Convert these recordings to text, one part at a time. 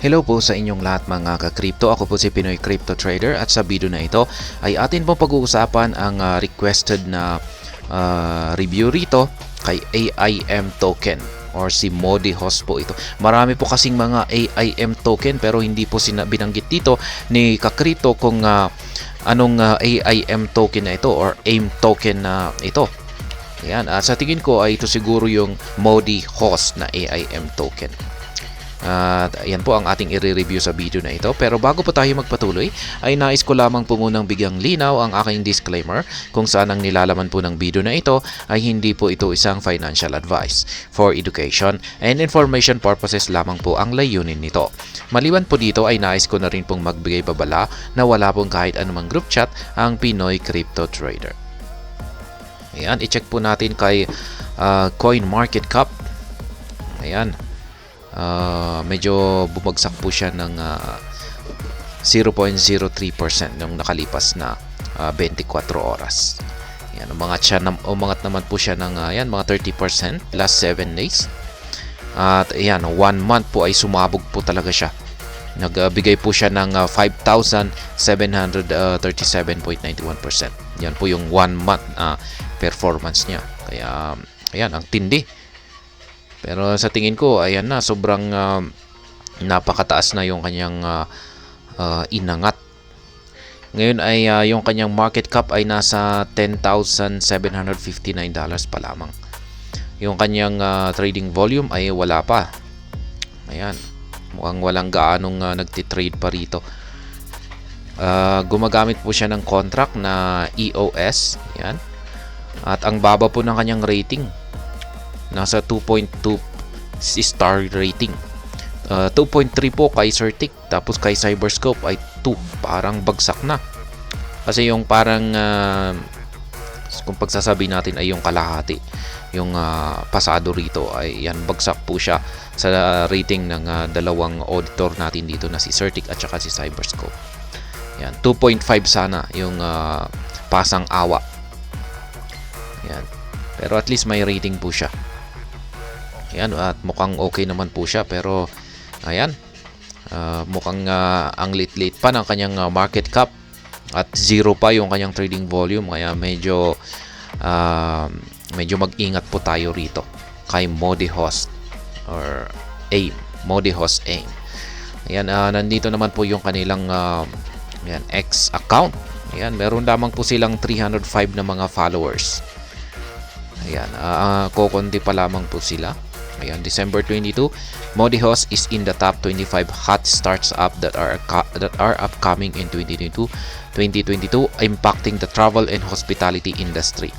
Hello po sa inyong lahat mga ka-crypto. Ako po si Pinoy Crypto Trader at sa video na ito ay atin pong pag-uusapan ang requested na review rito kay AIM token or si Modihos po ito. Marami po kasing mga AIM token pero hindi po binanggit dito ni ka-crypto kung anong AIM token na ito or AIM token na ito. Ayan, sa tingin ko ay ito siguro yung Modihos na AIM token. At ayan po ang ating i-review sa video na ito. Pero bago po tayo magpatuloy, ay nais ko lamang po munang bigyang linaw ang aking disclaimer kung saan ang nilalaman po ng video na ito ay hindi po ito isang financial advice. For education and information purposes lamang po ang layunin nito. Maliban po dito ay nais ko na rin pong magbigay babala na wala pong kahit anumang group chat ang Pinoy Crypto Trader. Ayan, i-check po natin kay CoinMarketCap. Ayan. Medyo bumagsak po siya ng 0.03% nung nakalipas na 24 oras. Yan, umangat naman po siya ng mga 30% last 7 days. At ayan, 1 month po ay sumabog po talaga siya. Nagbigay po siya ng 5,737.91%. Yan po yung 1 month performance niya. Kaya ayan, ang tindi. Pero sa tingin ko, ayan na, sobrang napakataas na yung kanyang inangat. Ngayon ay yung kanyang market cap ay nasa $10,759 pa lamang. Yung kanyang trading volume ay wala pa. Ayan, mukhang walang gaanong nagtitrade pa rito. Gumagamit po siya ng contract na EOS. Ayan. At ang baba po ng kanyang rating. Nasa 2.2 star rating. 2.3 po kay Certic. Tapos kay Cyberscope ay 2. Parang bagsak na. Kasi yung parang kung pagsasabi natin ay yung kalahati. Yung pasado rito ay yan, bagsak po siya sa rating ng dalawang auditor natin dito na si Certic at saka si Cyberscope. Yan, 2.5 sana yung pasang awa. Yan. Pero at least may rating po siya. Ayan, at mukhang okay naman po siya, pero ayan, mukhang ang lit-lit pa ng kanyang market cap at zero pa yung kanyang trading volume, kaya medyo mag-ingat po tayo rito kay Modihos or AIM, Modihos AIM. Ayan, nandito naman po yung kanilang X account. Ayan, meron lamang po silang 305 na mga followers. Ayan, kukunti pa lamang po sila. Ayan, December 22, Modihos is in the top 25 hot startups that are upcoming in 2022, impacting the travel and hospitality industry.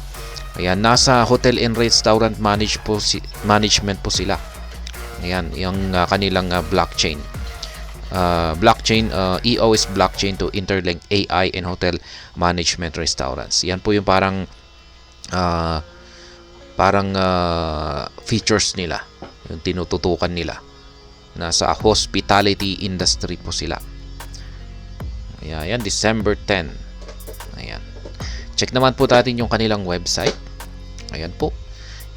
Ayan, nasa hotel and restaurant management po sila. Ayan, yung kanilang blockchain. EO is blockchain to interlink AI and hotel management restaurants. Yan po yung parang features nila, yung tinututukan nila. Nasa hospitality industry po sila. Ayan, December 10. Ayan. Check naman po natin yung kanilang website. Ayan po,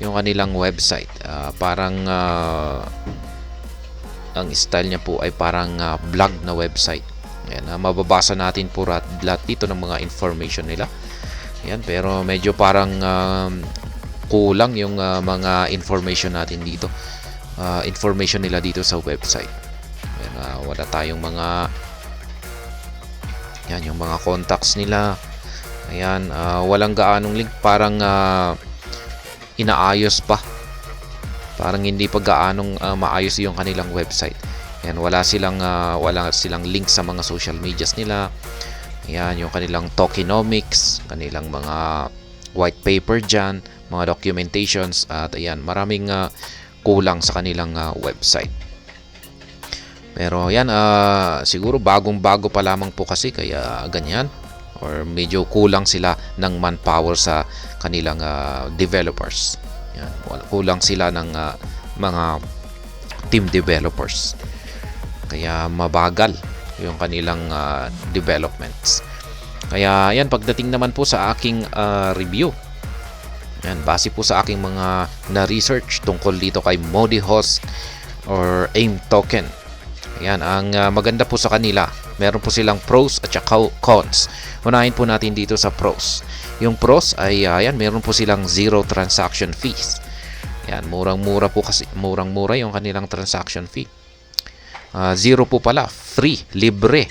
yung kanilang website. Ang style niya po ay parang blog na website. Ayan, mababasa natin po lahat dito ng mga information nila. Ayan, pero medyo parang kulang yung mga information natin dito. Information nila dito sa website. Ayan, wala tayong yung mga contacts nila. Ayan, walang gaanong link, parang inaayos pa. Parang hindi pa gaanong maayos yung kanilang website. Ayan, wala silang link sa mga social medias nila. Ayan, yung kanilang tokenomics, kanilang mga white paper dyan, mga documentations, at ayan, maraming kulang sa kanilang website. Pero ayan, siguro bagong-bago pa lamang po kasi, kaya ganyan, or medyo kulang sila ng manpower sa kanilang developers. Ayan, kulang sila ng mga team developers, kaya mabagal yung kanilang developments. Kaya ayan, pagdating naman po sa aking review, yan, base po sa aking mga na-research tungkol dito kay Modihos or AIM token. Ayan, ang maganda po sa kanila, meron po silang pros at saka cons. Unahin po natin dito sa pros. Yung pros ay ayan, meron po silang zero transaction fees. Ayan, murang-mura po kasi, murang-mura yung kanilang transaction fee. Zero po pala, free, libre.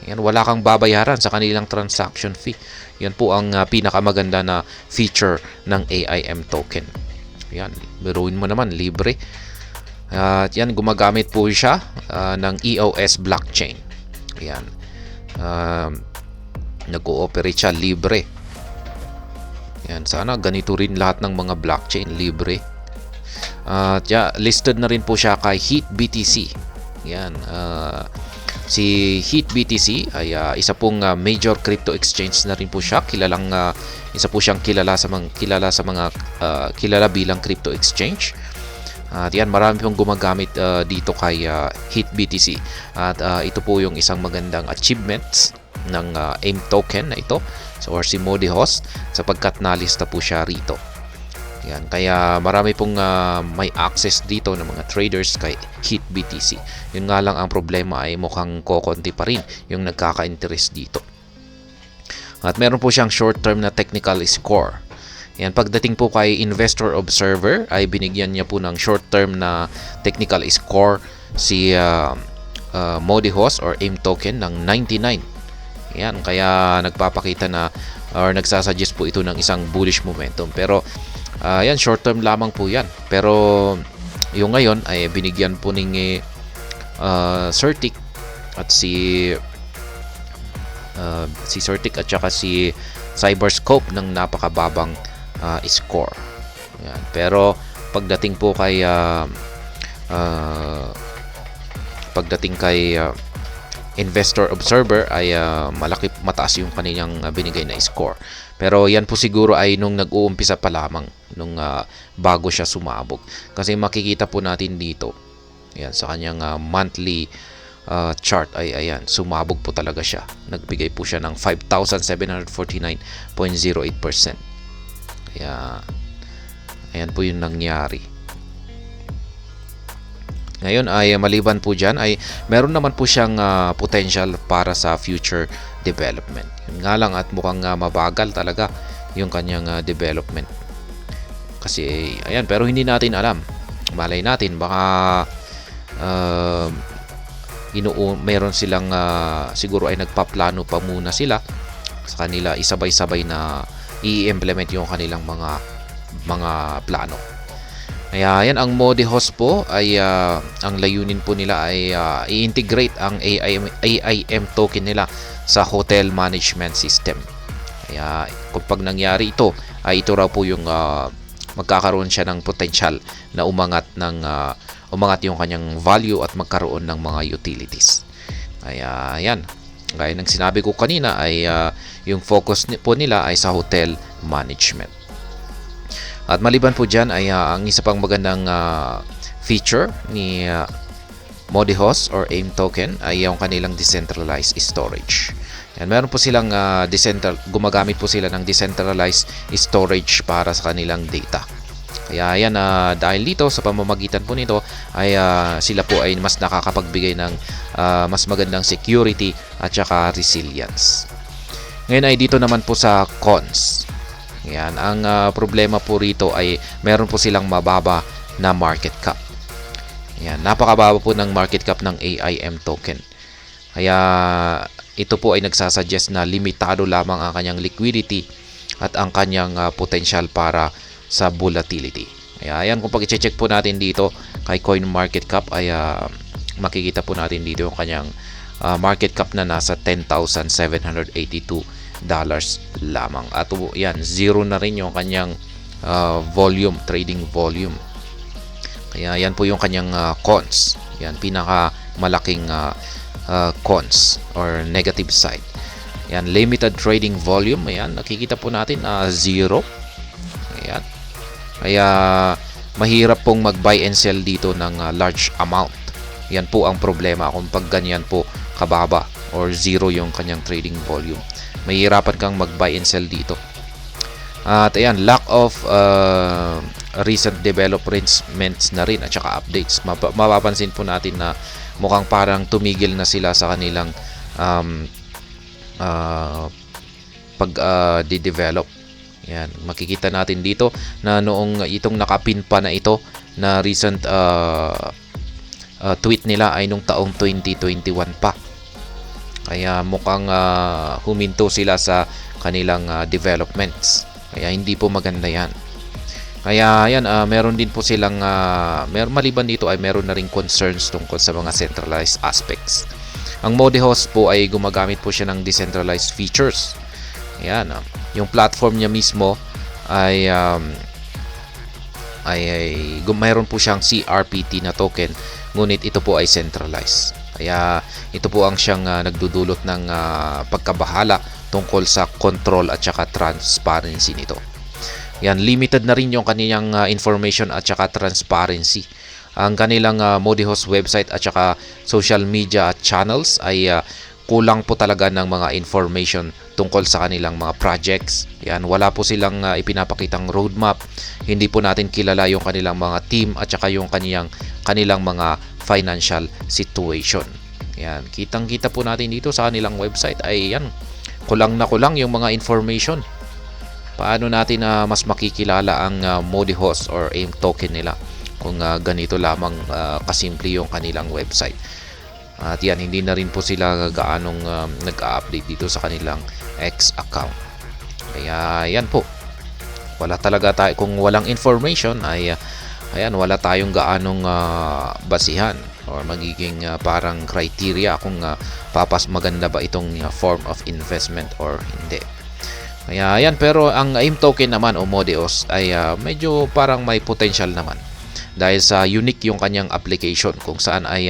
Ayan, wala kang babayaran sa kanilang transaction fee. Yan po ang pinakamaganda na feature ng AIM token. Ayan, biruin mo naman, libre. At yan, gumagamit po siya ng EOS blockchain. Ayan. Nag-ooperate siya libre. Ayan, sana ganito rin lahat ng mga blockchain, libre. At listed na rin po siya kay HEAT BTC. Ayan, si HEAT BTC ay isa pong major crypto exchange na rin po siya. Isa po siyang kilala bilang crypto exchange. At yan, marami pong gumagamit dito kay HEAT BTC. At ito po yung isang magandang achievements ng AIM token na ito, or si Modihos, sapagkat nalista po siya rito. Yan, kaya marami pong may access dito ng mga traders kay HEAT BTC. Yun nga lang ang problema ay mukhang kokonti pa rin yung nagkaka-interest dito. At meron po siyang short-term na technical score. Yan, pagdating po kay Investor Observer ay binigyan niya po ng short-term na technical score si Modihos or AIM token ng 99. Yan, kaya nagpapakita na or nagsasuggest po ito ng isang bullish momentum. Pero yan, short-term lamang po yan. Pero yung ngayon ay binigyan po ni Certic at si Certic at saka si Cyberscope ng napakababang score. Yan. Pero pagdating po kay Investor Observer ay mataas yung kanilang binigay na score. Pero yan po siguro ay nung nag-uumpisa pa lamang, nung bago siya sumabog. Kasi makikita po natin dito, yan, sa kanyang monthly chart ay ayan, sumabog po talaga siya. Nagbigay po siya ng 5,749.08%. Kaya ayan po yung nangyari. Ngayon ay maliban po dyan ay meron naman po siyang potential para sa future development. Yun nga lang at mukhang mabagal talaga yung kanyang development. Kasi ayan, pero hindi natin alam. Malay natin baka meron silang siguro ay nagpaplano pa muna sila sa kanila, isabay-sabay na i-implement yung kanilang mga plano. Kaya yan, ang Modihos po ay ang layunin po nila ay i-integrate ang AIM token nila sa hotel management system. Kaya kapag nangyari ito, ay ito raw po yung magkakaroon siya ng potential na umangat yung kanyang value at magkaroon ng mga utilities. Kaya yan, gaya ng sinabi ko kanina ay yung focus po nila ay sa hotel management. At maliban po dyan ay ang isa pang magandang feature ni Modihos or AIM token ay yung kanilang decentralized storage. Yan, meron po silang gumagamit po sila ng decentralized storage para sa kanilang data. Kaya yan, dahil dito sa pamamagitan po nito ay sila po ay mas nakakapagbigay ng mas magandang security at saka resilience. Ngayon ay dito naman po sa cons. Yan, ang problema po rito ay meron po silang mababa na market cap. Yan, napakababa po ng market cap ng AIM token. Kaya ito po ay nagsasuggest na limitado lamang ang kanyang liquidity at ang kanyang potential para sa volatility. Kaya ayan, kung pag-check po natin dito kay CoinMarketCap ay makikita po natin dito yung kanyang market cap na nasa $10,782 lamang. At yan, zero na rin yung kanyang volume, trading volume. Kaya yan po yung kanyang cons. Yan, pinakamalaking cons or negative side. Yan, limited trading volume. Ayan, nakikita po natin zero. Ayan. Kaya mahirap pong mag-buy and sell dito ng large amount. Yan po ang problema kung pag ganyan po kababa or zero yung kanyang trading volume. Mahirapan kang mag-buy and sell dito. At ayan, lack of recent developments na rin at saka updates. Mapapansin po natin na mukhang parang tumigil na sila sa kanilang um, pag-develop. Yan, makikita natin dito na noong itong nakapin pa na ito na recent tweet nila ay nung taong 2021 pa. Kaya mukhang huminto sila sa kanilang developments. Kaya hindi po maganda yan. Kaya yan, meron din po silang, maliban dito ay meron na rin concerns tungkol sa mga centralized aspects. Ang Modihos po ay gumagamit po siya ng decentralized features. Ayan, yung platform niya mismo ay mayroon po siyang CRPT na token, ngunit ito po ay centralized. Kaya ito po ang siyang nagdudulot ng pagkabahala tungkol sa control at saka transparency nito. Yan, limited na rin yung kanilang information at saka transparency. Ang kanilang Modihos website at saka social media channels ay kulang po talaga ng mga information tungkol sa kanilang mga projects. Yan, wala po silang ipinapakitang roadmap. Hindi po natin kilala yung kanilang mga team at saka yung kanilang mga financial situation. Yan, kitang-kita po natin dito sa kanilang website ay yan, kulang na kulang yung mga information. Paano natin mas makikilala ang Modihos or AIM token nila kung ganito lamang kasimple yung kanilang website. At yan, hindi na rin po sila gaanong nag-update dito sa kanilang X account. Kaya yan po, wala talaga tayo, kung walang information ay ayan, wala tayong gaanong basihan or magiging parang criteria kung maganda ba itong form of investment or hindi. Kaya yan, pero ang AIM token naman o Modihos ay medyo parang may potential naman dahil sa unique yung kanyang application kung saan ay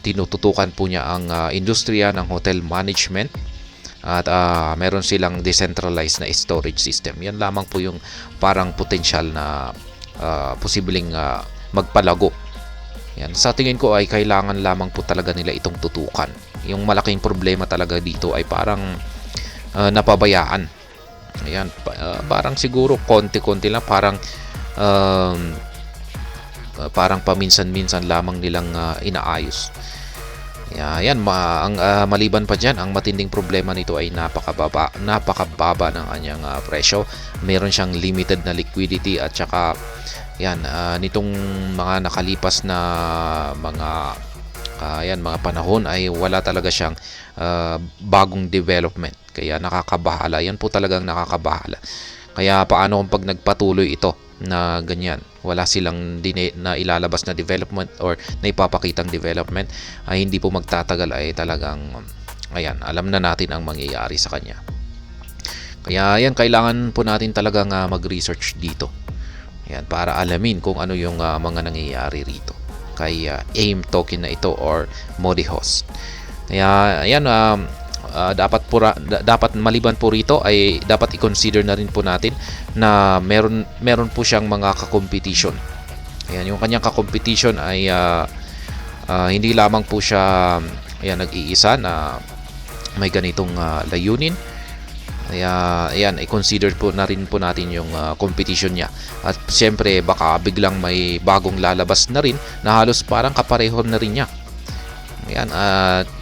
tinututukan po niya ang industriya ng hotel management at meron silang decentralized na storage system. Yan lamang po yung parang potential na posibleng magpalago. Yan, sa tingin ko ay kailangan lamang po talaga nila itong tutukan. Yung malaking problema talaga dito ay parang napabayaan. Ayan, parang siguro konti-konti lang, parang paminsan-minsan lamang nilang inaayos. Yan, ang maliban pa dyan, ang matinding problema nito ay napakababa ng kanyang presyo. Meron siyang limited na liquidity at saka yan, nitong mga nakalipas na mga panahon ay wala talaga siyang bagong development. Kaya nakakabahala. Yan po talagang nakakabahala. Kaya paano kung pag nagpatuloy ito na ganyan, wala silang na ilalabas na development or na ipapakitang development, ay hindi po magtatagal, ay talagang ayan, alam na natin ang mangyayari sa kanya. Kaya yan, kailangan po natin talagang mag-research dito. Ayan, para alamin kung ano yung mga nangyayari rito kay AIM token na ito or Modihos. Kaya ayan, dapat maliban po rito ay dapat i-consider na rin po natin na meron po siyang mga kakompetition. Ayan, yung kanyang kakompetition ay hindi lamang po siya nag-iisa na may ganitong layunin. Kaya ayan, i-consider po na rin po natin yung competition niya. At siyempre baka biglang may bagong lalabas na rin na halos parang kapareho na rin niya. Ayan,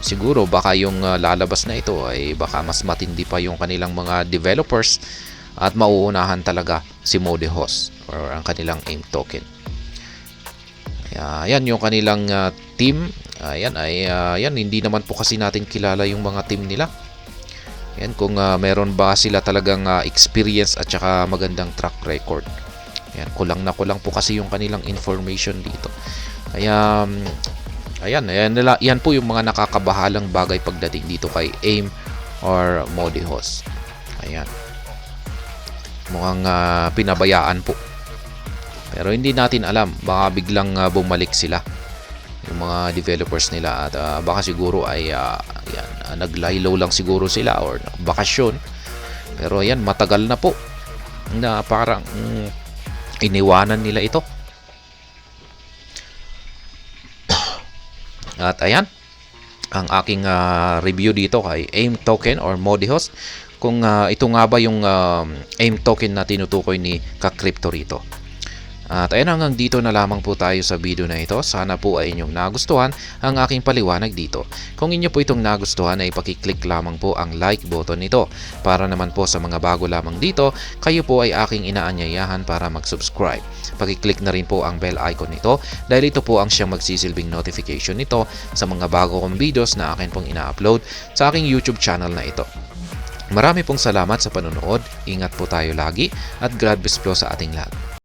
siguro baka yung lalabas na ito ay baka mas matindi pa yung kanilang mga developers at mauunahan talaga si Modihos or ang kanilang AIM token. Ayan yung kanilang team. Ayan, hindi naman po kasi natin kilala yung mga team nila. Ayan, kung meron ba sila talagang experience at saka magandang track record. Ayan, kulang po kasi yung kanilang information dito. Kaya yan po yung mga nakakabahalang bagay pagdating dito kay AIM or Modihos. Ayan, mukhang pinabayaan po, pero hindi natin alam, baka biglang bumalik sila yung mga developers nila at baka siguro ay naglaylo lang siguro sila or bakasyon. Pero ayan, matagal na po na parang iniwanan nila ito. At ayan, ang aking review dito kay AIM token or Modihos. Kung ito nga ba yung AIM token na tinutukoy ni Ka-Crypto rito. At ayun, hanggang dito na lamang po tayo sa video na ito. Sana po ay inyong nagustuhan ang aking paliwanag dito. Kung inyo po itong nagustuhan ay pakiclick lamang po ang like button nito. Para naman po sa mga bago lamang dito, kayo po ay aking inaanyayahan para mag-subscribe. Pakiclick na rin po ang bell icon nito dahil ito po ang siyang magsisilbing notification nito sa mga bago kong videos na akin pong ina-upload sa aking YouTube channel na ito. Marami pong salamat sa panonood. Ingat po tayo lagi at God bless po sa ating lahat.